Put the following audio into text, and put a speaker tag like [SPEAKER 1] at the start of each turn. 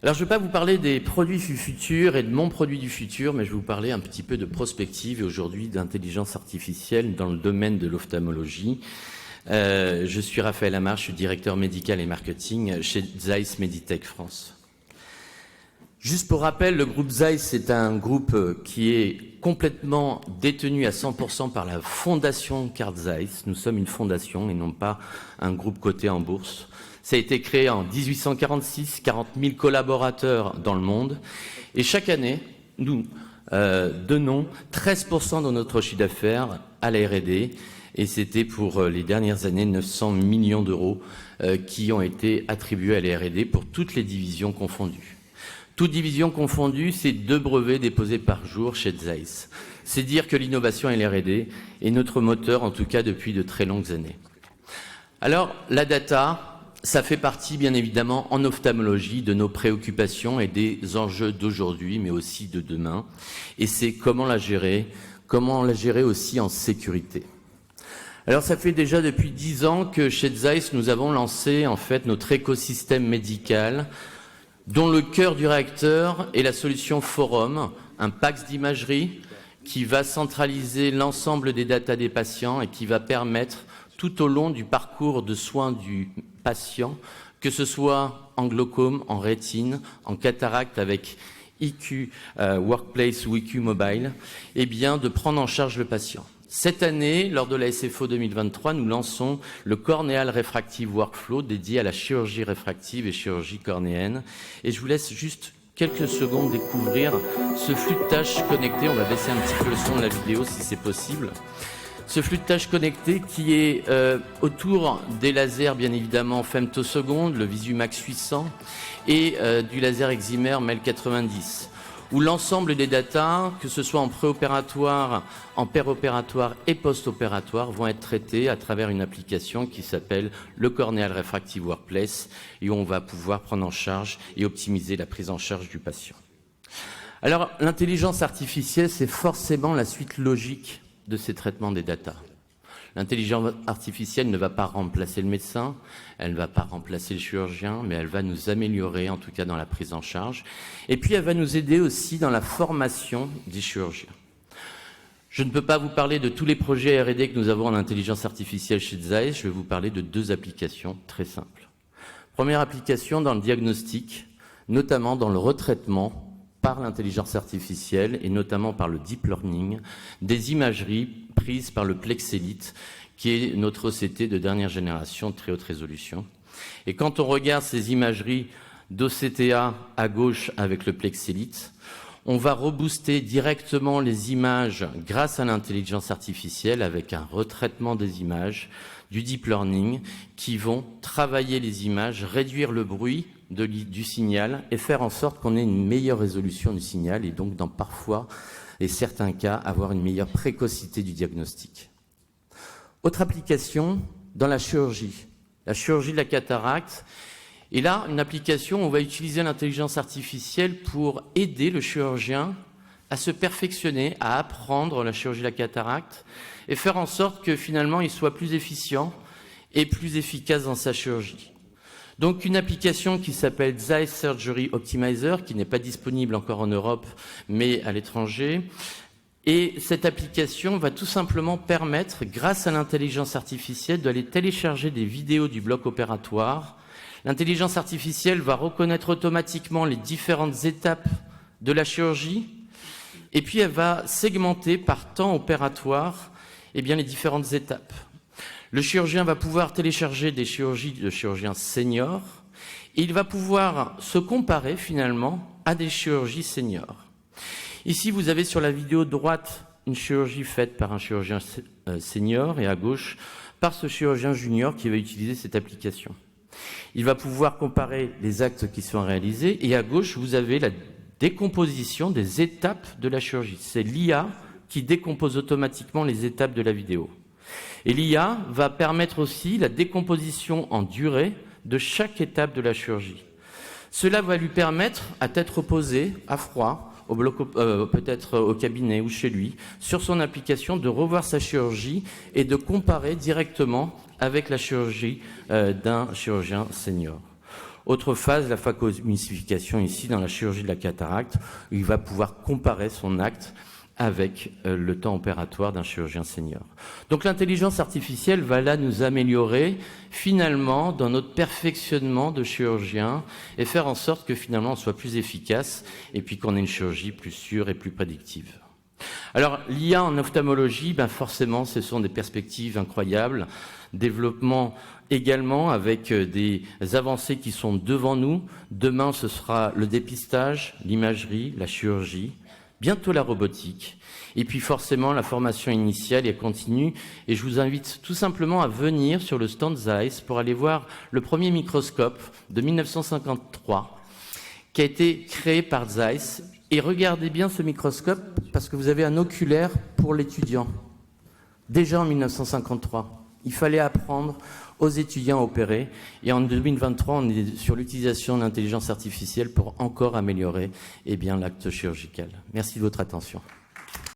[SPEAKER 1] Alors, je ne vais pas vous parler des produits du futur et de mon produit du futur, mais je vais vous parler un petit peu de prospective et aujourd'hui d'intelligence artificielle dans le domaine de l'ophtalmologie. Je suis Raphaël Amar, je suis directeur médical et marketing chez Zeiss Meditech France. Juste pour rappel, le groupe Zeiss est un groupe qui est complètement détenu à 100% par la fondation Carl Zeiss. Nous sommes une fondation et non pas un groupe coté en bourse. Ça a été créé en 1846, 40 000 collaborateurs dans le monde. Et chaque année, nous donnons 13% de notre chiffre d'affaires à la R&D. Et c'était pour les dernières années 900 millions d'euros qui ont été attribués à la R&D pour toutes les divisions confondues. Toutes divisions confondues, c'est 2 brevets déposés par jour chez Zeiss. C'est dire que l'innovation et la R&D est notre moteur, en tout cas depuis de très longues années. Alors, la data, ça fait partie, bien évidemment, en ophtalmologie, de nos préoccupations et des enjeux d'aujourd'hui, mais aussi de demain. Et c'est comment la gérer aussi en sécurité. Alors, ça fait déjà depuis 10 ans que chez Zeiss, nous avons lancé, en fait, notre écosystème médical, dont le cœur du réacteur est la solution Forum, un PACS d'imagerie qui va centraliser l'ensemble des datas des patients et qui va permettre tout au long du parcours de soins du patient, que ce soit en glaucome, en rétine, en cataracte avec IQ Workplace ou IQ Mobile, eh bien de prendre en charge le patient. Cette année, lors de la SFO 2023, nous lançons le Corneal Refractive Workflow dédié à la chirurgie réfractive et chirurgie cornéenne. Et je vous laisse juste quelques secondes découvrir ce flux de tâches connecté. On va baisser un petit peu le son de la vidéo si c'est possible. Ce flux de tâches connecté qui est autour des lasers, bien évidemment, femtosecondes, le Visumax 800 et du laser Excimer MEL 90. Où l'ensemble des datas, que ce soit en préopératoire, en péropératoire et post-opératoire, vont être traités à travers une application qui s'appelle le Corneal Refractive Workplace et où on va pouvoir prendre en charge et optimiser la prise en charge du patient. Alors, l'intelligence artificielle, c'est forcément la suite logique de ces traitements des datas. L'intelligence artificielle ne va pas remplacer le médecin, elle ne va pas remplacer le chirurgien, mais elle va nous améliorer, en tout cas dans la prise en charge. Et puis, elle va nous aider aussi dans la formation des chirurgiens. Je ne peux pas vous parler de tous les projets R&D que nous avons en intelligence artificielle chez Zeiss. Je vais vous parler de 2 applications très simples. Première application dans le diagnostic, notamment dans le retraitement par l'intelligence artificielle et notamment par le deep learning, des imageries prises par le Plex Elite, qui est notre OCT de dernière génération, de très haute résolution. Et quand on regarde ces imageries d'OCTA à gauche avec le Plex Elite, on va rebooster directement les images grâce à l'intelligence artificielle avec un retraitement des images, du deep learning, qui vont travailler les images, réduire le bruit du signal et faire en sorte qu'on ait une meilleure résolution du signal et donc dans parfois et certains cas avoir une meilleure précocité du diagnostic. Autre application dans la chirurgie de la cataracte. Et là, une application où on va utiliser l'intelligence artificielle pour aider le chirurgien à se perfectionner, à apprendre la chirurgie de la cataracte et faire en sorte que finalement il soit plus efficient et plus efficace dans sa chirurgie. Donc une application qui s'appelle Zeiss Surgery Optimizer, qui n'est pas disponible encore en Europe, mais à l'étranger. Et cette application va tout simplement permettre, grâce à l'intelligence artificielle, d'aller télécharger des vidéos du bloc opératoire. L'intelligence artificielle va reconnaître automatiquement les différentes étapes de la chirurgie, et puis elle va segmenter par temps opératoire les différentes étapes. Le chirurgien va pouvoir télécharger des chirurgies de chirurgiens seniors et il va pouvoir se comparer finalement à des chirurgies seniors. Ici, vous avez sur la vidéo droite une chirurgie faite par un chirurgien senior et à gauche par ce chirurgien junior qui va utiliser cette application. Il va pouvoir comparer les actes qui sont réalisés et à gauche, vous avez la décomposition des étapes de la chirurgie. C'est l'IA qui décompose automatiquement les étapes de la vidéo. Et l'IA va permettre aussi la décomposition en durée de chaque étape de la chirurgie. Cela va lui permettre, à tête reposée, à froid, peut-être au cabinet ou chez lui, sur son application, de revoir sa chirurgie et de comparer directement avec la chirurgie d'un chirurgien senior. Autre phase, la phacoémulsification ici dans la chirurgie de la cataracte, où il va pouvoir comparer son acte avec le temps opératoire d'un chirurgien senior. Donc l'intelligence artificielle va là nous améliorer finalement dans notre perfectionnement de chirurgien et faire en sorte que finalement on soit plus efficace et puis qu'on ait une chirurgie plus sûre et plus prédictive. Alors l'IA en ophtalmologie, forcément ce sont des perspectives incroyables, développement également avec des avancées qui sont devant nous. Demain ce sera le dépistage, l'imagerie, la chirurgie, bientôt la robotique, et puis forcément la formation initiale et continue. Et je vous invite tout simplement à venir sur le stand Zeiss pour aller voir le premier microscope de 1953 qui a été créé par Zeiss. Et regardez bien ce microscope parce que vous avez un oculaire pour l'étudiant. Déjà en 1953, il fallait apprendre aux étudiants à opérer. Et en 2023, on est sur l'utilisation de l'intelligence artificielle pour encore améliorer l'acte chirurgical. Merci de votre attention.